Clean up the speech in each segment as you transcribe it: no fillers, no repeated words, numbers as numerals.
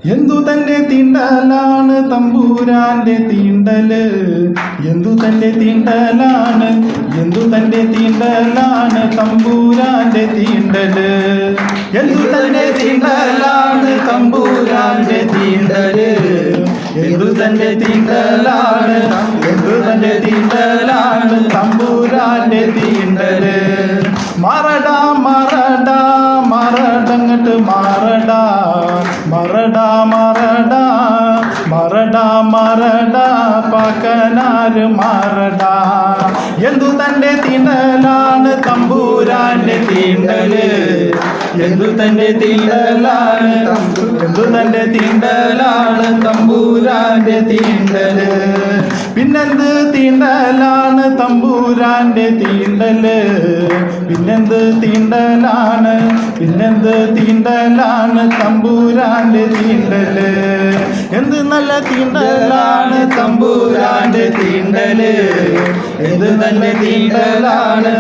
എന്തു തന്റെ തീണ്ടലാണ് തമ്പൂരാന്റെ തീണ്ടല്, എന്തു തന്റെ തീണ്ടലാണ്, എന്തു തന്റെ തീണ്ടലാണ് തമ്പൂരാന്റെ തീണ്ടല്, എന്തു തന്റെ തീണ്ടലാണ് തമ്പൂരാന്റെ തീണ്ടല്, എന്തു തന്റെ തീണ്ടലാണ്, എന്തു തന്റെ തീണ്ടലാണ് തമ്പൂരാന്റെ തീണ്ടല്. മറടാ മറടാ മറടങ്ങട്ട് മറടാ മറടാ മറടാ മറടാ മറടാ പക്കനാര് മറടാ. എന്തു തന്റെ തീണ്ടലാണ് തമ്പൂരാന്റെ തീണ്ടല്, എന്തു തന്റെ തീണ്ടലാണ്, എന്തു തന്റെ തീണ്ടലാണ് തമ്പൂരാന്റെ തീണ്ടല്. പിന്നെന്ത് തീണ്ടലാണ് തമ്പൂരാന്റെ തീണ്ടല്, പിന്നെന്ത് തീണ്ടലാണ്, പിന്നെന്ത് തീണ്ടലാണ് തമ്പൂരാന്റെ തീണ്ടല്. എന്ത് നല്ല തീണ്ടലാണ് തമ്പൂരാന്റെ തീണ്ടല്, എന്ത് നല്ല തീണ്ടലാണ്,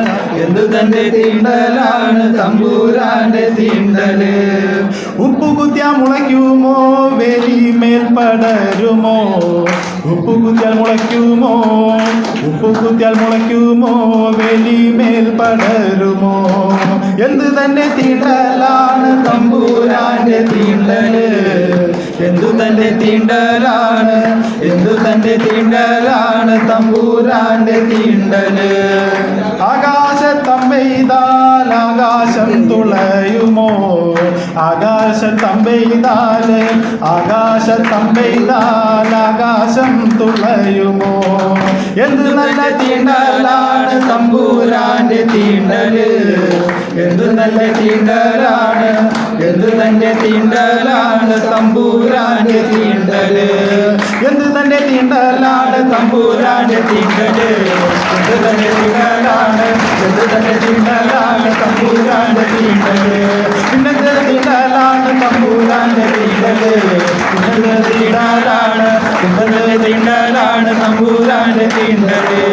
എന്ത് തന്റെ തീണ്ടലാണ് തമ്പൂരാന്റെ തീണ്ടല്. ഉപ്പുകുത്തിയാൽ മുളയ്ക്കുമോ വേലിമേൽ പടരുമോ, ഉപ്പുകുത്തിയാൽ മുളയ്ക്കുമോ, ഉപ്പുകുത്തിയാൽ മുളയ്ക്കുമോ വേലിമേൽ പടരുമോ. എന്ത് തന്നെ തീണ്ടലാണ് തമ്പൂരാന്റെ തീണ്ടല്, എന്തു തന്റെ തീണ്ടലാണ്, എന്തു തന്റെ തീണ്ടലാണ് തമ്പൂരാന്റെ തീണ്ടല്. ആകാശത്തമ്പെയ്താൽ ആകാശം തുളയുമോ, ആകാശത്തമ്പെയ്താൽ, ആകാശത്തമ്പെയ്താൽ ആകാശം തുളയുമോ. എന്ത് നല്ല തീണ്ടലാണ് തമ്പൂരാന്റെ തീണ്ടല്, എന്ത് നല്ല തീണ്ടലാണ്, എന്ത് തന്റെ തീണ്ടലാണ് തമ്പൂരാന്റെ തീണ്ടല്, എന്ത് തന്റെ തീണ്ടലാണ് തമ്പൂരാന്റെ തീണ്ടല്, എന്ത് തന്റെ തീണ്ടലാണ്, എന്ത് തന്റെ തീണ്ടലാണ് തമ്പൂരാന്റെ തീണ്ടല്. പിന്നെന്ത് തീണ്ടലാണ് തമ്പൂരാന്റെ തീണ്ടല്, പിന്നെന്ത് തീണ്ടലാണ്, പിന്നെന്ത് തീണ്ടലാണ് തമ്പൂരാന്റെ തീണ്ടല്.